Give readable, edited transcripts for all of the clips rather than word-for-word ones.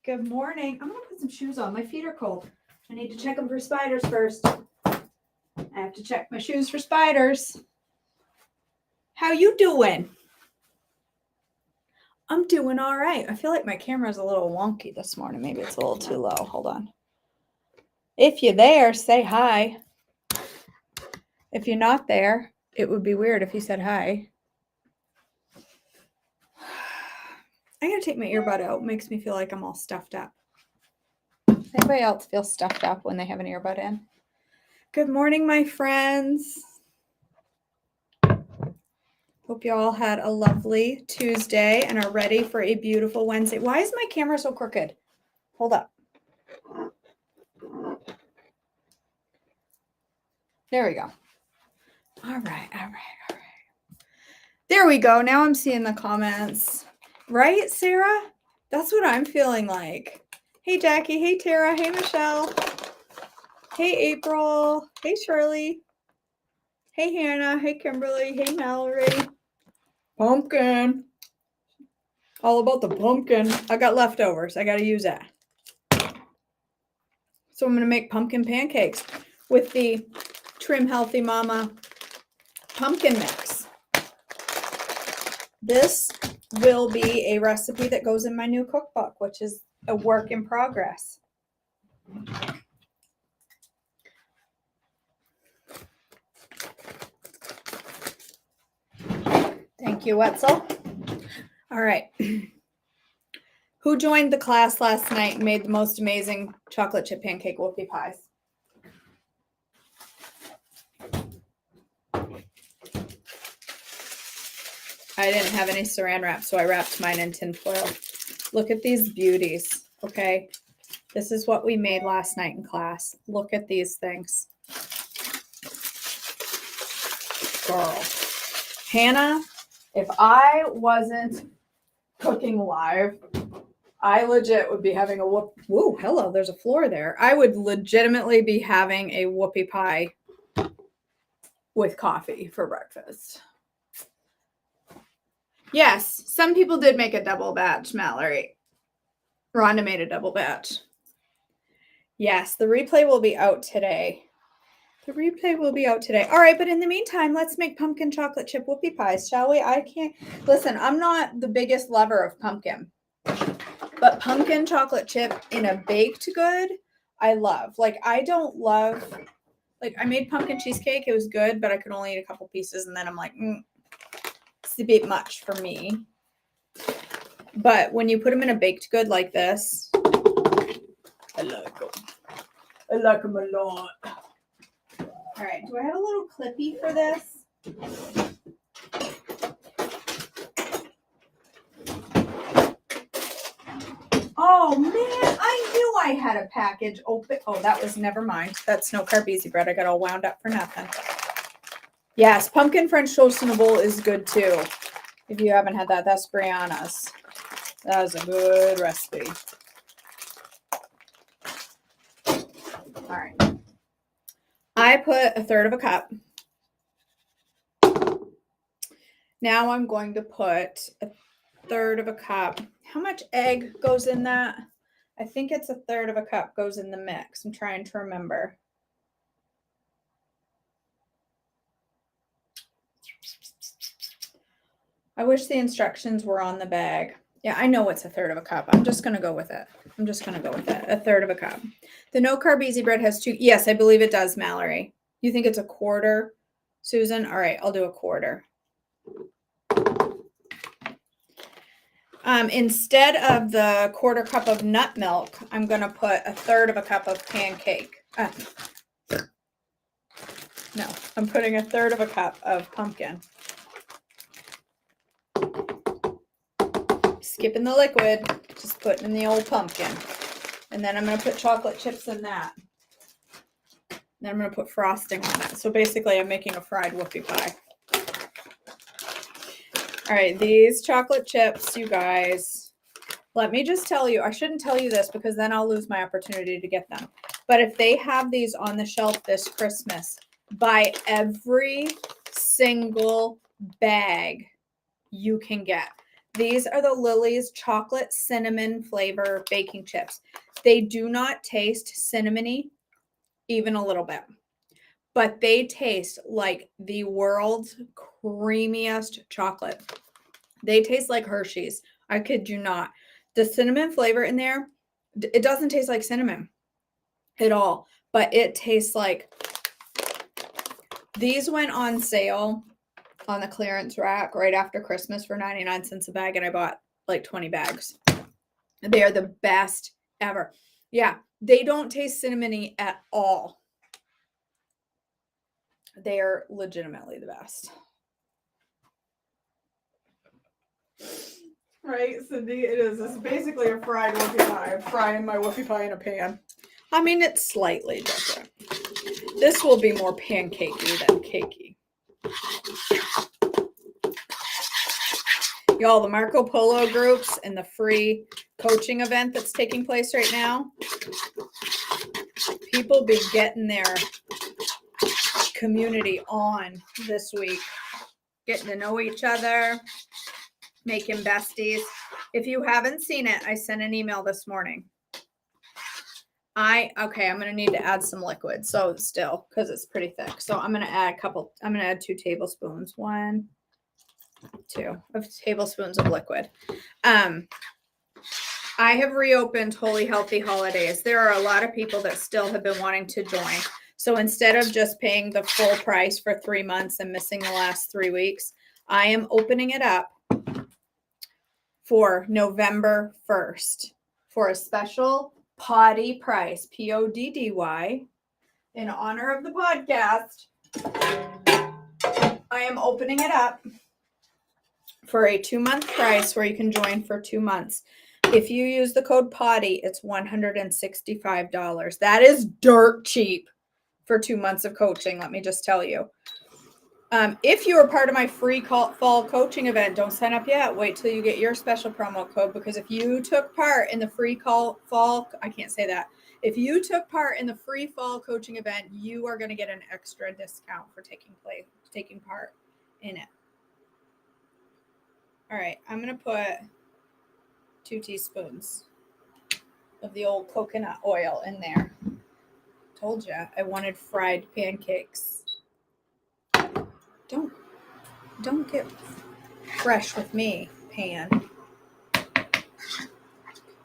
Good morning. I'm going to put some shoes on. My feet are cold. I need to check them for spiders first. I have to check my shoes for spiders. How you doing? I'm doing all right. I feel like my camera's a little wonky this morning. Maybe it's a little too low. Hold on. If you're there, say hi. If you're not there, it would be weird if you said hi. I gotta take my earbud out. It makes me feel like I'm all stuffed up. Anybody else feel stuffed up when they have an earbud in? Good morning, my friends. Hope you all had a lovely Tuesday and are ready for a beautiful Wednesday. Why is my camera so crooked? Hold up. There we go. All right. There we go. Now I'm seeing the comments. Right, Sarah? That's what I'm feeling like. Hey, Jackie. Hey, Tara. Hey, Michelle. Hey, April. Hey, Shirley. Hey, Hannah. Hey, Kimberly. Hey, Mallory. Pumpkin. All about the pumpkin. I got leftovers. I got to use that. So I'm going to make pumpkin pancakes with the Trim Healthy Mama pumpkin mix. This will be a recipe that goes in my new cookbook, which is a work in progress. Thank you, Wetzel. All right. Who joined the class last night and made the most amazing chocolate chip pancake whoopie pies? I didn't have any saran wrap, so I wrapped mine in tin foil. Look at these beauties, okay? This is what we made last night in class. Look at these things. Girl. Hannah, if I wasn't cooking live, I legit would be having a Whoa, hello, there's a floor there. I would legitimately be having a whoopie pie with coffee for breakfast. Yes, some people did make a double batch, Mallory. Rhonda made a double batch. Yes, the replay will be out today. The replay will be out today. All right, but in the meantime, let's make pumpkin chocolate chip whoopie pies, shall we? Listen, I'm not the biggest lover of pumpkin, but pumpkin chocolate chip in a baked good, I love. Like, I don't love, like, I made pumpkin cheesecake. It was good, but I could only eat a couple pieces, and then I'm like, it's a bit much for me. But when you put them in a baked good like this, I like them. I like them a lot. All right, do I have a little clippy for this? Oh man, I knew I had a package open. Oh, that was, never mind. That's no carb easy bread. I got all wound up for nothing. Yes, pumpkin French toast in a bowl is good too. If you haven't had that, that's Brianna's. That is a good recipe. All right. I put 1/3 cup. Now I'm going to put 1/3 cup. How much egg goes in that? I think it's 1/3 cup goes in the mix. I'm trying to remember. I wish the instructions were on the bag. Yeah, I know it's 1/3 cup. I'm just going to go with it. 1/3 cup. The no carb easy bread has 2. Yes, I believe it does, Mallory. You think it's 1/4, Susan? All right, I'll do 1/4. Instead of the 1/4 cup of nut milk, I'm going to put 1/3 cup of pancake. No, I'm putting 1/3 cup of pumpkin. Skipping the liquid, just putting in the old pumpkin. And then I'm going to put chocolate chips in that. Then I'm going to put frosting on it. So basically I'm making a fried whoopie pie. All right, these chocolate chips, you guys, let me just tell you, I shouldn't tell you this because then I'll lose my opportunity to get them. But if they have these on the shelf this Christmas, buy every single bag you can get. These are the Lily's chocolate cinnamon flavor baking chips. They do not taste cinnamony even a little bit, but they taste like the world's creamiest chocolate. They taste like Hershey's. I kid you not. The cinnamon flavor in there, it doesn't taste like cinnamon at all, but it tastes like. These went on sale on the clearance rack right after Christmas for 99 cents a bag, and I bought like 20 bags. They are the best ever. Yeah, they don't taste cinnamony at all. They are legitimately the best. Right, Cindy? It is. It's basically a fried whoopie pie. I'm frying my whoopie pie in a pan. I mean, it's slightly different. This will be more pancakey than cakey. Y'all, the Marco Polo groups and the free coaching event that's taking place right now, people be getting their community on this week, getting to know each other, making besties. If you haven't seen it, I sent an email this morning. I'm going to need to add some liquid. So still, because it's pretty thick. So I'm going to add 2 tablespoons. 1, 2 tablespoons of liquid. I have reopened Holy Healthy Holidays. There are a lot of people that still have been wanting to join. So instead of just paying the full price for 3 months and missing the last 3 weeks, I am opening it up for November 1st for a special poddy price, PODDY, in honor of the podcast. I am opening it up for a 2-month price where you can join for 2 months. If you use the code PODDY, it's $165. That is dirt cheap for 2 months of coaching, let me just tell you. If you are part of my free fall coaching event, don't sign up yet. Wait till you get your special promo code, because if you took part in the free If you took part in the free fall coaching event, you are going to get an extra discount for taking part in it. All right, I'm going to put 2 teaspoons of the old coconut oil in there. Told you I wanted fried pancakes. Don't get fresh with me, pan.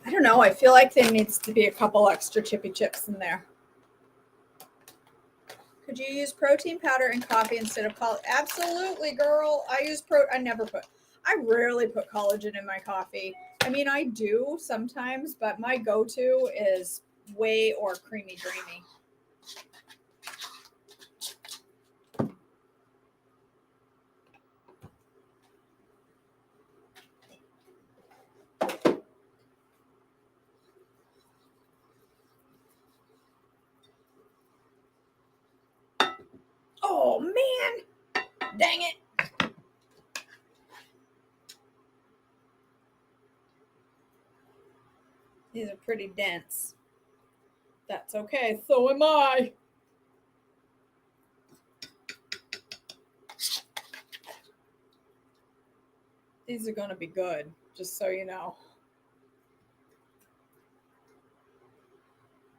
I don't know. I feel like there needs to be a couple extra chippy chips in there. Could you use protein powder in coffee instead of collagen? Absolutely, girl. I rarely put collagen in my coffee. I mean, I do sometimes, but my go-to is whey or creamy dreamy. Oh, man. Dang it. These are pretty dense. That's okay. So am I. These are going to be good, just so you know.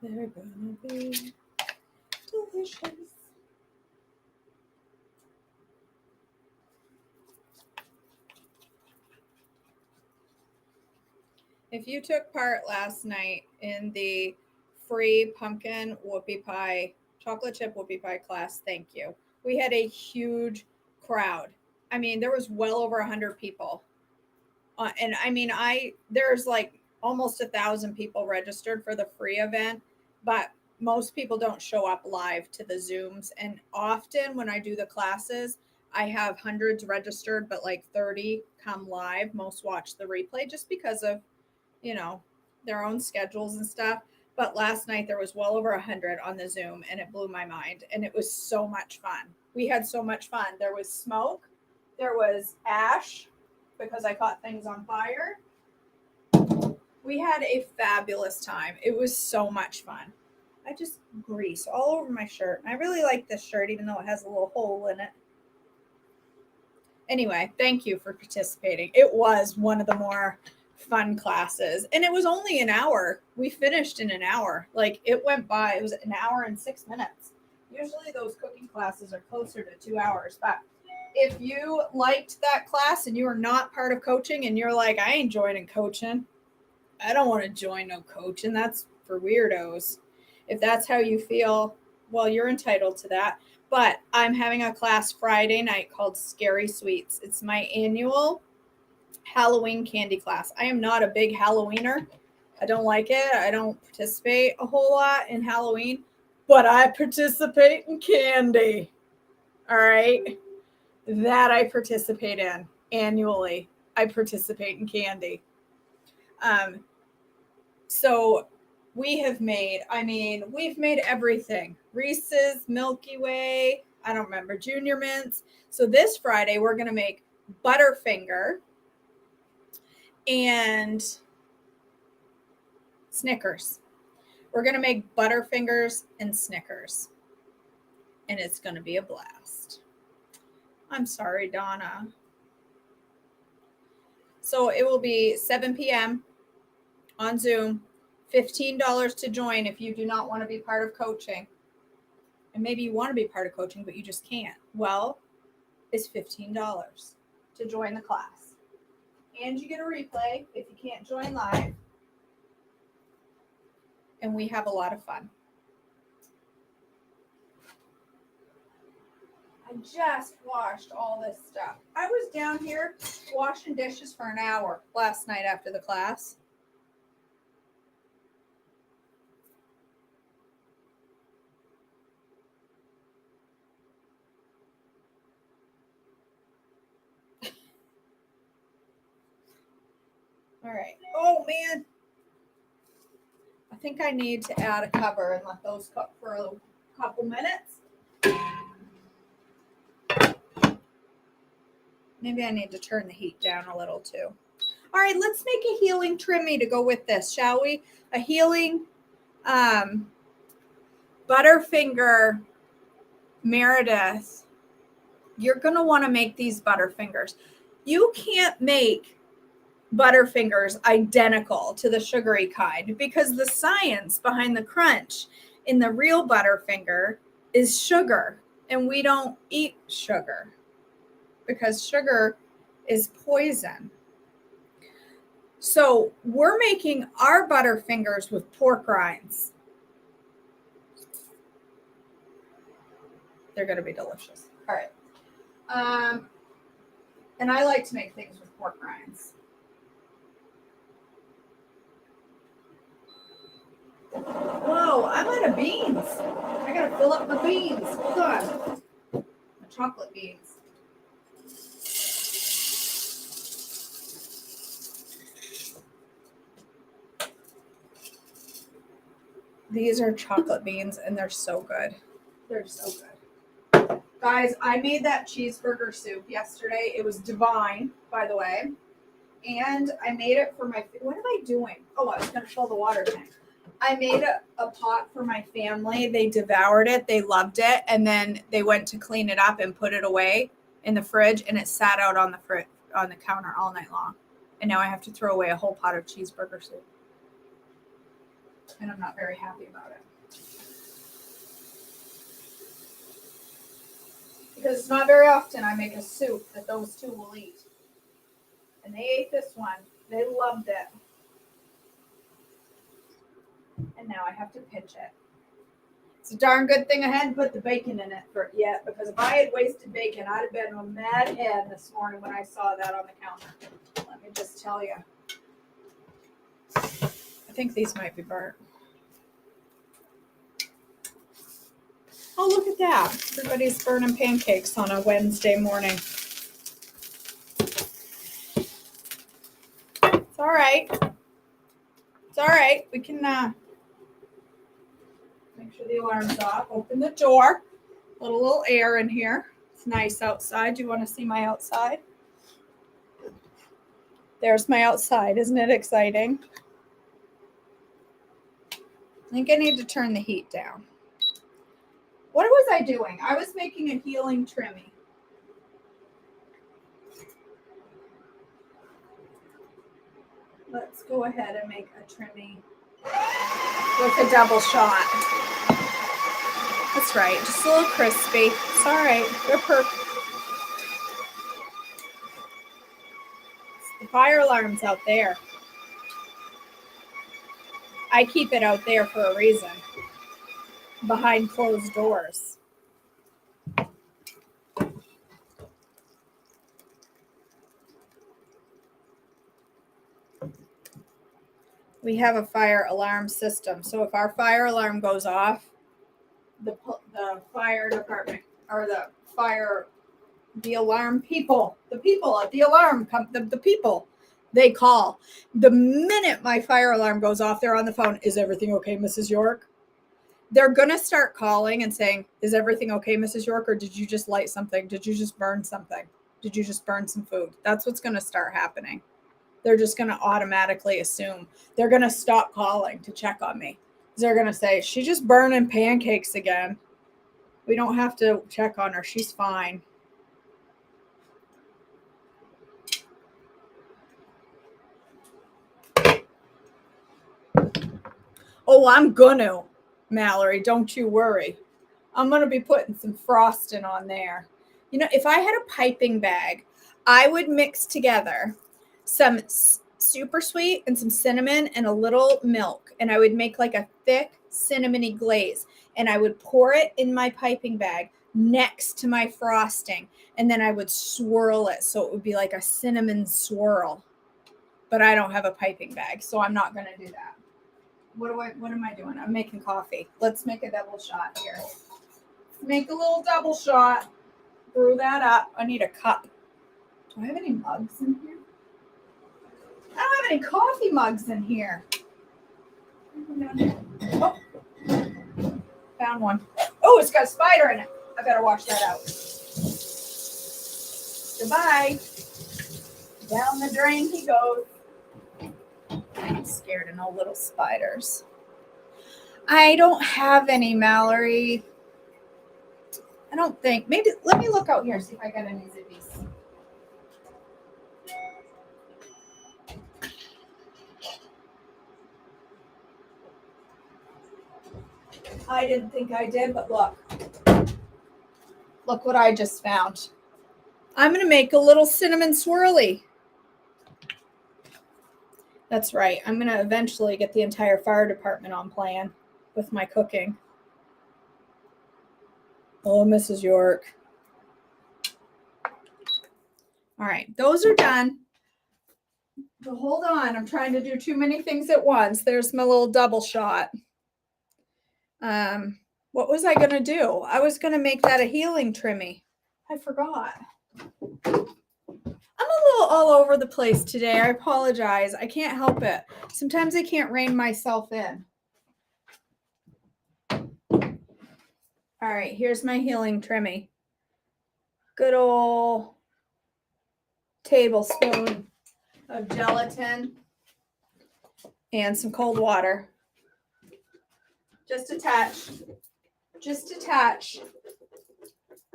They're going to be delicious. If you took part last night in the free pumpkin whoopie pie, chocolate chip whoopie pie class, thank you. We had a huge crowd. I mean, there was well over 100 people. And I mean, there's like almost 1,000 people registered for the free event, but most people don't show up live to the Zooms. And often when I do the classes, I have hundreds registered, but like 30 come live. Most watch the replay just because of, their own schedules and stuff. But last night there was well over 100 on the Zoom, and it blew my mind. And it was so much fun. We had so much fun. There was smoke. There was ash because I caught things on fire. We had a fabulous time. It was so much fun. I just grease all over my shirt. I really like this shirt, even though it has a little hole in it. Anyway, thank you for participating. It was one of the more fun classes, and it was only an hour. We finished in an hour. Like, it went by. It was an hour and 6 minutes. Usually those cooking classes are closer to 2 hours. But if you liked that class and you are not part of coaching and you're like, I ain't joining coaching, I don't want to join no coaching, that's for weirdos. If that's how you feel, well, you're entitled to that. But I'm having a class Friday night called Scary Sweets. It's my annual Halloween candy class. I am not a big Halloweener. I don't like it. I don't participate a whole lot in Halloween, but I participate in candy. All right. That I participate in annually. I participate in candy. So we've made everything. Reese's, Milky Way, I don't remember, Junior Mints. So this Friday, we're going to make Butterfinger and Snickers. We're going to make Butterfingers and Snickers. And it's going to be a blast. I'm sorry, Donna. So it will be 7 p.m. on Zoom. $15 to join if you do not want to be part of coaching. And maybe you want to be part of coaching, but you just can't. Well, it's $15 to join the class. And you get a replay if you can't join live. And we have a lot of fun. I just washed all this stuff. I was down here washing dishes for an hour last night after the class. All right. Oh, man. I think I need to add a cover and let those cook for a couple minutes. Maybe I need to turn the heat down a little too. All right, let's make a healing trimmy to go with this, shall we? A healing Butterfinger Meredith. You're going to want to make these Butterfingers. You can't make Butterfingers identical to the sugary kind because the science behind the crunch in the real Butterfinger is sugar, and we don't eat sugar because sugar is poison. So we're making our Butterfingers with pork rinds. They're going to be delicious. All right. And I like to make things with pork rinds. Whoa, I'm out of beans. I gotta fill up my beans. Hold on. My chocolate beans. These are chocolate beans and they're so good. They're so good. Guys, I made that cheeseburger soup yesterday. It was divine, by the way. And I made it for my, what am I doing? Oh, I was gonna fill the water tank. I made a pot for my family. They devoured it. They loved it. And then they went to clean it up and put it away in the fridge. And it sat out on the counter all night long. And now I have to throw away a whole pot of cheeseburger soup. And I'm not very happy about it. Because it's not very often I make a soup that those two will eat. And they ate this one. They loved it. And now I have to pinch it. It's a darn good thing I hadn't put the bacon in it yet, because if I had wasted bacon, I'd have been a mad head this morning when I saw that on the counter. Let me just tell you. I think these might be burnt. Oh, look at that. Everybody's burning pancakes on a Wednesday morning. It's all right. It's all right. We can make sure the alarm's off. Open the door. Let a little air in here. It's nice outside. Do you want to see my outside? There's my outside. Isn't it exciting? I think I need to turn the heat down. What was I doing? I was making a healing trimmy. go ahead and make a trimmy with a double shot. That's right, just a little crispy. It's all right. They're perfect. The fire alarm's out there. I keep it out there for a reason. Behind closed doors. We have a fire alarm system. So if our fire alarm goes off, the fire department or the alarm people, the people at the alarm the people, they call. The minute my fire alarm goes off, they're on the phone. Is everything okay, Mrs. York? They're going to start calling and saying, is everything okay, Mrs. York? Or did you just light something? Did you just burn something? Did you just burn some food? That's what's going to start happening. They're just going to automatically assume. They're going to stop calling to check on me. They're going to say, she's just burning pancakes again. We don't have to check on her. She's fine. Oh, I'm gonna, Mallory. Don't you worry. I'm going to be putting some frosting on there. You know, if I had a piping bag, I would mix together some super sweet and some cinnamon and a little milk. And I would make like a thick cinnamony glaze. And I would pour it in my piping bag next to my frosting. And then I would swirl it. So it would be like a cinnamon swirl. But I don't have a piping bag, so I'm not going to do that. What am I doing? I'm making coffee. Let's make a double shot here. Make a little double shot. Brew that up. I need a cup. Do I have any mugs in here? I don't have any coffee mugs in here. Oh, found one. Oh, it's got a spider in it. I better watch that out. Goodbye. Down the drain he goes. I'm scared of no little spiders. I don't have any, Mallory. I don't think. Maybe let me look out here, see if I got any zippies. I didn't think I did, but look. Look what I just found. I'm going to make a little cinnamon swirly. That's right. I'm going to eventually get the entire fire department on plan with my cooking. Oh, Mrs. York. All right, those are done. But hold on, I'm trying to do too many things at once. There's my little double shot. What was I going to do? I was going to make that a healing trimmy. I forgot. I'm a little all over the place today. I apologize. I can't help it. Sometimes I can't rein myself in. All right, here's my healing trimmy. Good old tablespoon of gelatin and some cold water. Just a touch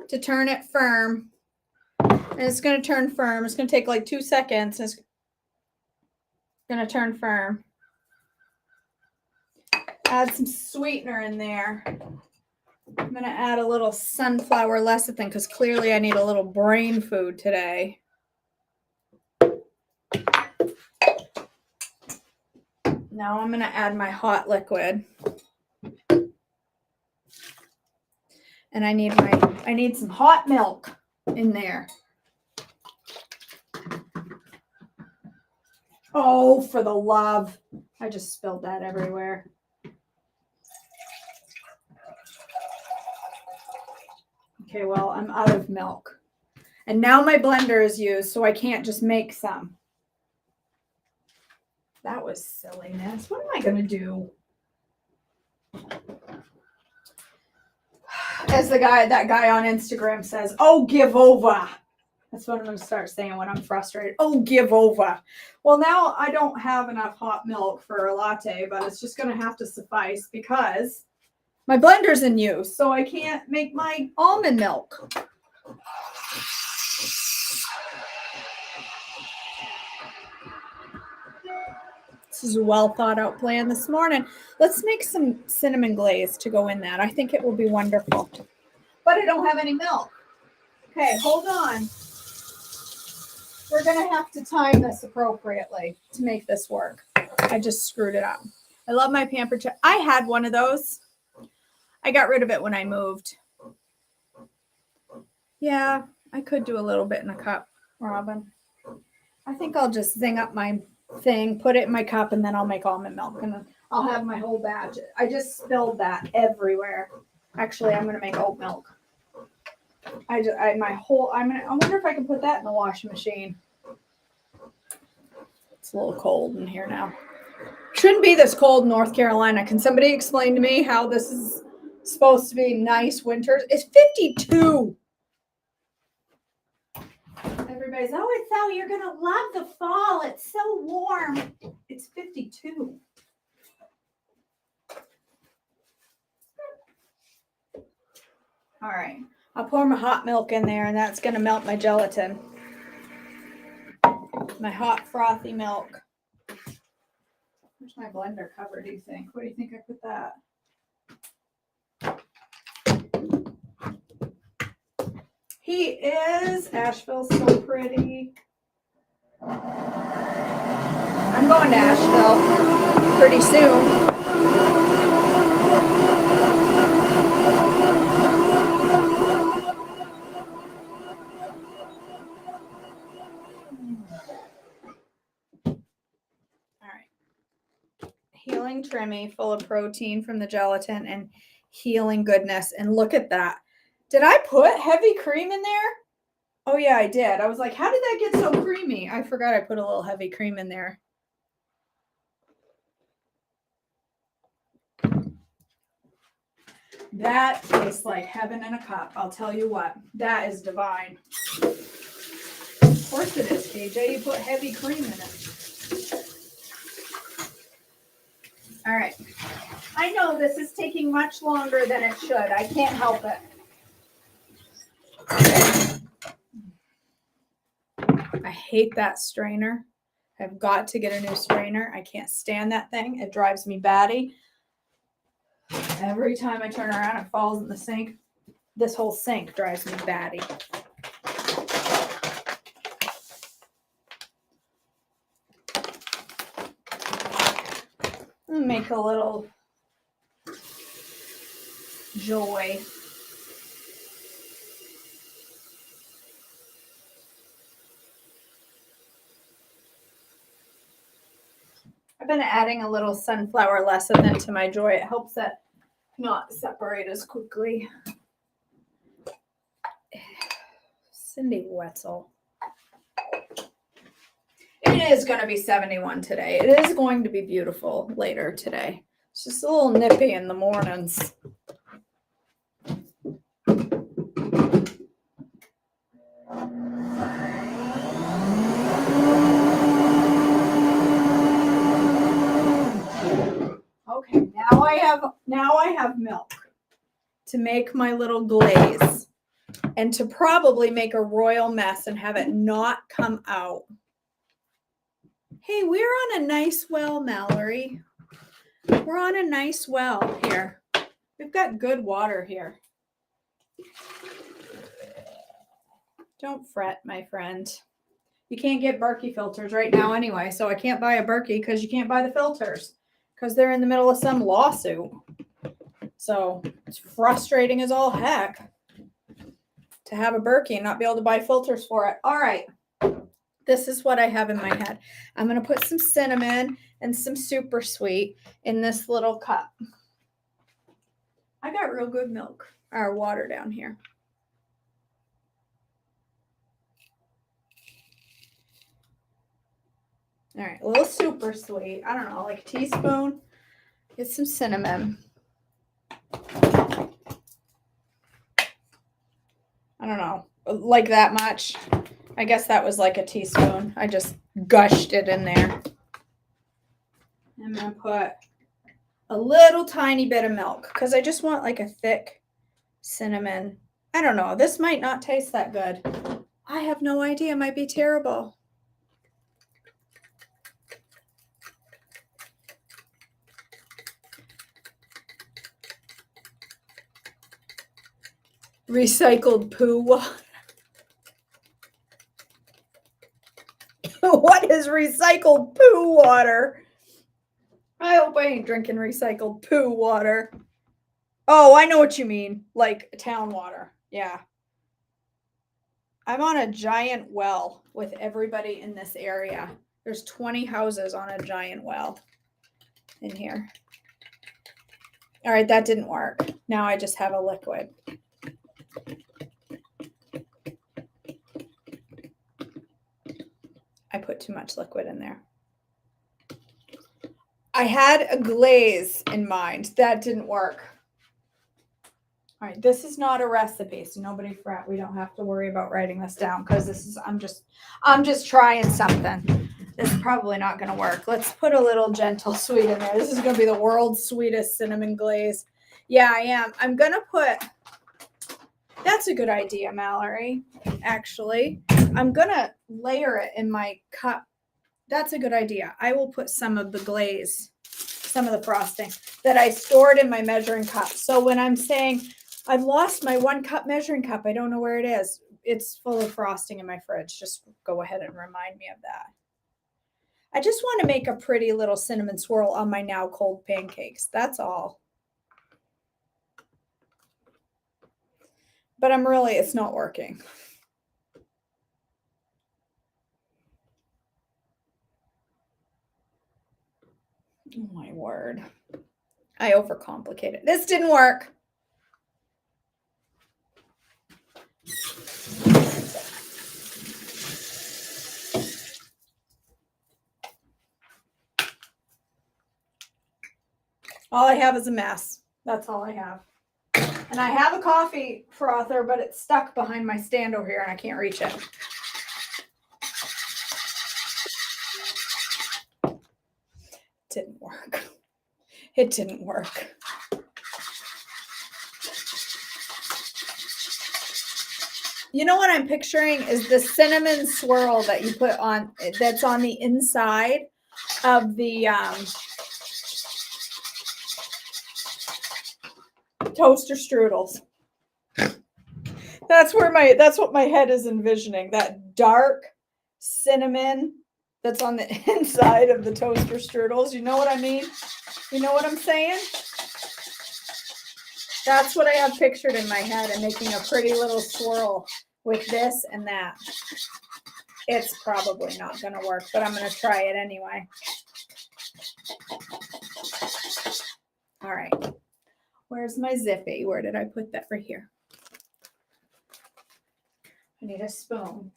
to turn it firm. And it's going to turn firm. It's going to take like 2 seconds. It's going to turn firm. Add some sweetener in there. I'm going to add a little sunflower lecithin because clearly I need a little brain food today. Now I'm going to add my hot liquid. And I need some hot milk in there. Oh, for the love. I just spilled that everywhere. Okay, well, I'm out of milk. And now my blender is used, so I can't just make some. That was silliness. What am I going to do? As that guy on Instagram says, oh, give over. That's what I'm going to start saying when I'm frustrated. Oh, give over. Well, now I don't have enough hot milk for a latte, but it's just going to have to suffice because my blender's in use, so I can't make my almond milk. This is a well thought out plan this morning. Let's make some cinnamon glaze to go in that. I think it will be wonderful. But I don't have any milk. Okay, hold on. We're going to have to time this appropriately to make this work. I just screwed it up. I love my Pampered Chef. I had one of those. I got rid of it when I moved. Yeah, I could do a little bit in a cup, Robin. I think I'll just zing up my thing, put it in my cup, and then I'll make almond milk, and then I'll have my whole batch. I just spilled that everywhere. Actually, I'm gonna make oat milk. I wonder if I can put that in the washing machine. It's a little cold in here now. Shouldn't be this cold in North Carolina. Can somebody explain to me how this is supposed to be nice winters? It's 52. Everybody's, oh, it's out. You're going to love the fall. It's so warm. It's 52. All right. I'll pour my hot milk in there, and that's going to melt my gelatin. My hot, frothy milk. Where's my blender cover, do you think? Where do you think I put that? He is. Asheville's so pretty. I'm going to Asheville pretty soon. All right. Healing Trimmy, full of protein from the gelatin and healing goodness. And look at that. Did I put heavy cream in there? Oh, yeah, I did. I was like, how did that get so creamy? I forgot I put a little heavy cream in there. That tastes like heaven in a cup. I'll tell you what. That is divine. Of course it is, KJ. You put heavy cream in it. All right. I know this is taking much longer than it should. I can't help it. I hate that strainer. I've got to get a new strainer. I can't stand that thing. It drives me batty. Every time I turn around, it falls in the sink. This whole sink drives me batty. Make a little joy. I've been adding a little sunflower lecithin to my joy. It helps it not separate as quickly. Cindy Wetzel. It is going to be 71 today. It is going to be beautiful later today. It's just a little nippy in the mornings. Okay, now I have milk to make my little glaze and to probably make a royal mess and have it not come out. Hey, we're on a nice well, Mallory. We're on a nice well here. We've got good water here. Don't fret, my friend. You can't get Berkey filters right now anyway, so I can't buy a Berkey because you can't buy the filters because they're in the middle of some lawsuit. So it's frustrating as all heck to have a Berkey and not be able to buy filters for it. All right. This is what I have in my head. I'm going to put some cinnamon and some super sweet in this little cup. I got real good milk or water down here. All right, a little super sweet. I don't know, like a teaspoon. Get some cinnamon. I don't know, like that much. I guess that was like a teaspoon. I just gushed it in there. I'm going to put a little tiny bit of milk because I just want like a thick cinnamon. I don't know. This might not taste that good. I have no idea. It might be terrible. Recycled poo water. What is recycled poo water? I hope I ain't drinking recycled poo water. Oh, I know what you mean. Like town water. Yeah. I'm on a giant well with everybody in this area. There's 20 houses on a giant well in here. All right, that didn't work. Now I just have a liquid. I put too much liquid in there. I had a glaze in mind. That didn't work. All right, this is not a recipe, so nobody fret. We don't have to worry about writing this down because this is I'm just trying something. This is probably not going to work. Let's put a little gentle sweet in there. This is going to be the world's sweetest cinnamon glaze. Yeah, I am. I'm going to put, that's a good idea, Mallory, actually. I'm going to layer it in my cup. That's a good idea. I will put some of the glaze, some of the frosting that I stored in my measuring cup. So when I'm saying I've lost my 1 cup measuring cup, I don't know where it is. It's full of frosting in my fridge. Just go ahead and remind me of that. I just want to make a pretty little cinnamon swirl on my now cold pancakes. That's all. But it's not working. Oh my word. I overcomplicated. This didn't work. All I have is a mess. That's all I have. And I have a coffee frother, but it's stuck behind my stand over here and I can't reach it. It didn't work. It didn't work. You know what I'm picturing is the cinnamon swirl that you put on, that's on the inside of the toaster strudels. That's what my head is envisioning. That dark cinnamon that's on the inside of the toaster strudels. You know what I mean? You know what I'm saying? That's what I have pictured in my head and making a pretty little swirl with this and that. It's probably not going to work, but I'm going to try it anyway. All right. Where's my Zippy? Where did I put that? Right here. I need a spoon.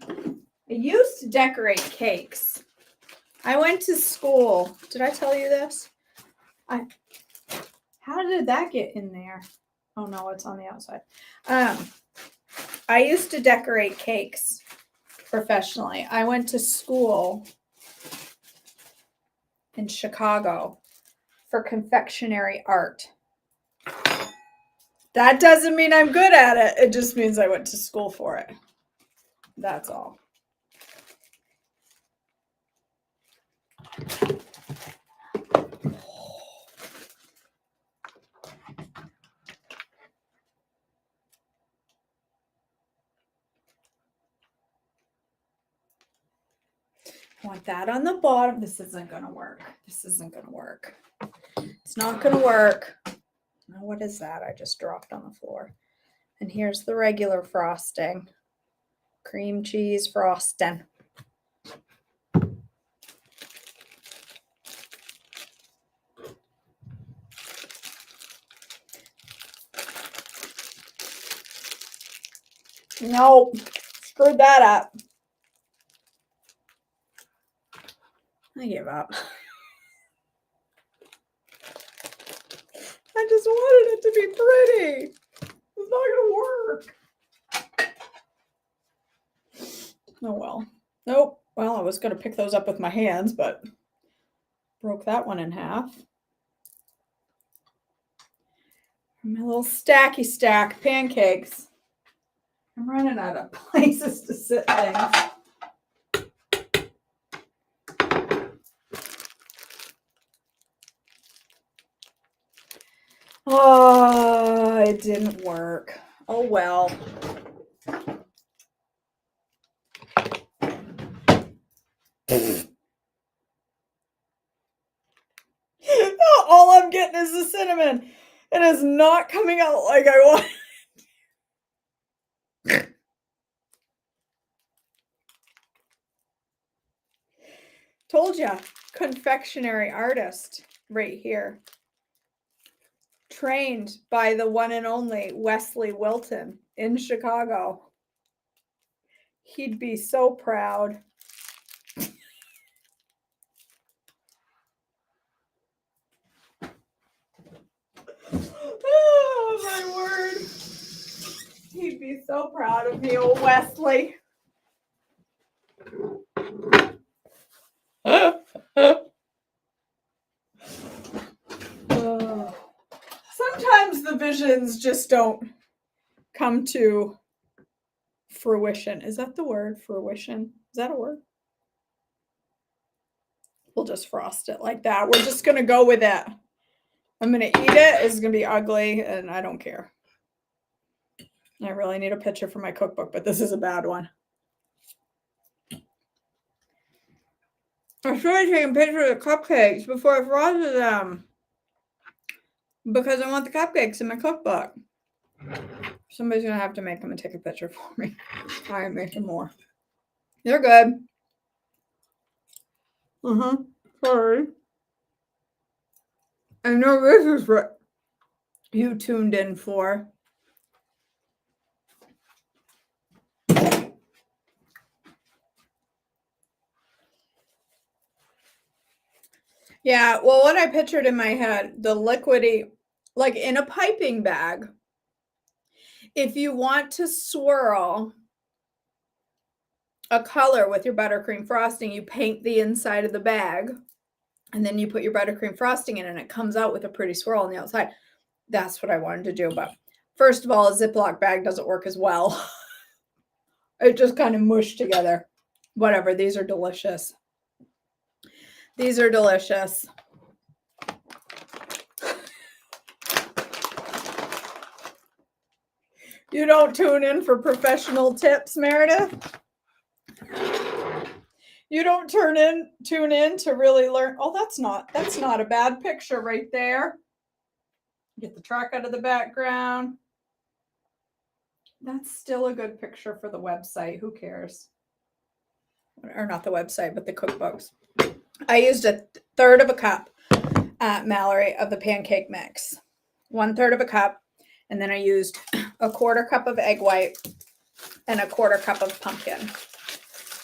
I used to decorate cakes. I went to school. Did I tell you this? How did that get in there? Oh no, it's on the outside. I used to decorate cakes professionally. I went to school in Chicago for confectionery art. That doesn't mean I'm good at it. It just means I went to school for it. That's all. I want that on the bottom. This isn't going to work. This isn't going to work. It's not going to work. Now, what is that I just dropped on the floor? And here's the regular frosting. Cream cheese frosting. No, screwed that up. I give up. I just wanted it to be pretty. It's not going to work. Oh, well. Nope. Well, I was going to pick those up with my hands, but broke that one in half. My little stacky stack pancakes. I'm running out of places to sit things. Oh, it didn't work. Oh, well. All I'm getting is the cinnamon. It is not coming out like I want. Told ya, confectionery artist right here. Trained by the one and only Wesley Wilton in Chicago. He'd be so proud. Oh, my word. He'd be so proud of me, old Wesley. Sometimes the visions just don't come to fruition. Is that the word? Fruition? Is that a word? We'll just frost it like that. We're just going to go with it. I'm going to eat it. It's going to be ugly, and I don't care. I really need a picture for my cookbook, but this is a bad one. I should have taken pictures of the cupcakes before I frosted them, because I want the cupcakes in my cookbook. Somebody's going to have to make them and take a picture for me. I am making more. They're good. Sorry. I know this is what you tuned in for. Yeah, well, what I pictured in my head, the liquidy, like in a piping bag, if you want to swirl a color with your buttercream frosting, you paint the inside of the bag, and then you put your buttercream frosting in, and it comes out with a pretty swirl on the outside. That's what I wanted to do, but first of all, a Ziploc bag doesn't work as well. It just kind of mushed together. Whatever, these are delicious. These are delicious. You don't tune in for professional tips, Meredith? You don't tune in to really learn. Oh, that's not a bad picture right there. Get the truck out of the background. That's still a good picture for the website. Who cares? Or not the website, but the cookbooks. I used a third of a cup, Mallory, of the pancake mix. 1/3 of a cup. And then I used a 1/4 cup of egg white and a 1/4 cup of pumpkin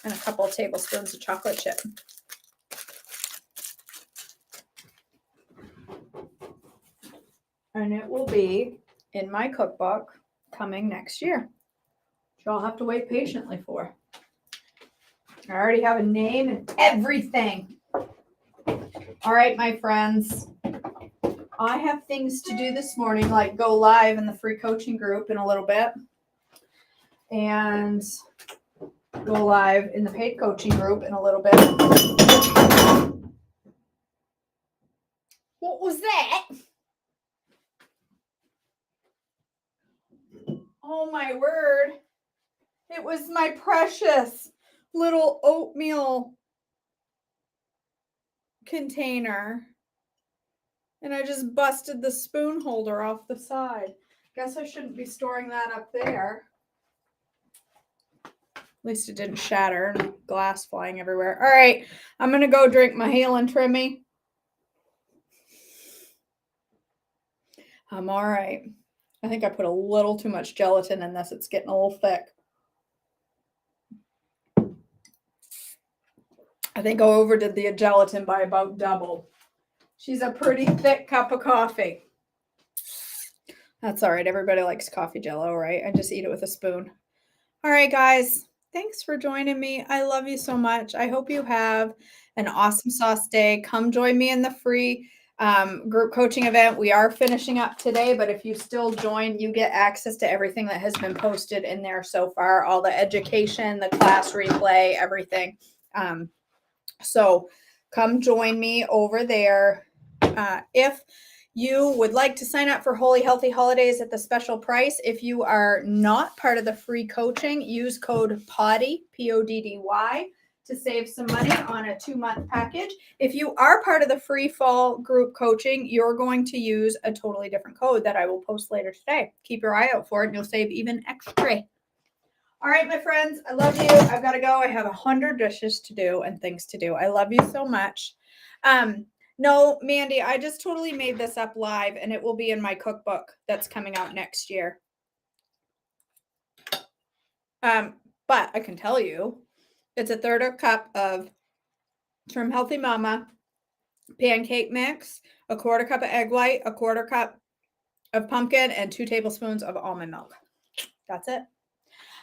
and a couple of tablespoons of chocolate chip. And it will be in my cookbook coming next year, which I'll have to wait patiently for. I already have a name and everything. All right, my friends. I have things to do this morning, like go live in the free coaching group in a little bit. And go live in the paid coaching group in a little bit. What was that? Oh my word. It was my precious little oatmeal container. And I just busted the spoon holder off the side. Guess I shouldn't be storing that up there. At least it didn't shatter and glass flying everywhere. All right, I'm going to go drink my Halen Trimmy. I'm all right. I think I put a little too much gelatin in this. It's getting a little thick. I think I overdid the gelatin by about double. She's a pretty thick cup of coffee. That's all right. Everybody likes coffee jello, right? I just eat it with a spoon. All right, guys. Thanks for joining me. I love you so much. I hope you have an awesome sauce day. Come join me in the free group coaching event. We are finishing up today, but if you still join, you get access to everything that has been posted in there so far, all the education, the class replay, everything. So come join me over there. If you would like to sign up for Holy Healthy Holidays at the special price, if you are not part of the free coaching, use code PODDY, PODDY, to save some money on a 2-month package. If you are part of the free fall group coaching, you're going to use a totally different code that I will post later today. Keep your eye out for it and you'll save even extra. All right, my friends, I love you. I've got to go. I have 100 dishes to do and things to do. I love you so much. No, Mandy, I just totally made this up live and it will be in my cookbook that's coming out next year. But I can tell you, it's a third of a cup of from Healthy Mama pancake mix, a quarter cup of egg white, a quarter cup of pumpkin, and 2 tablespoons of almond milk. That's it.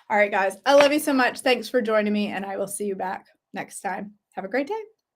All right, guys, I love you so much. Thanks for joining me, and I will see you back next time. Have a great day.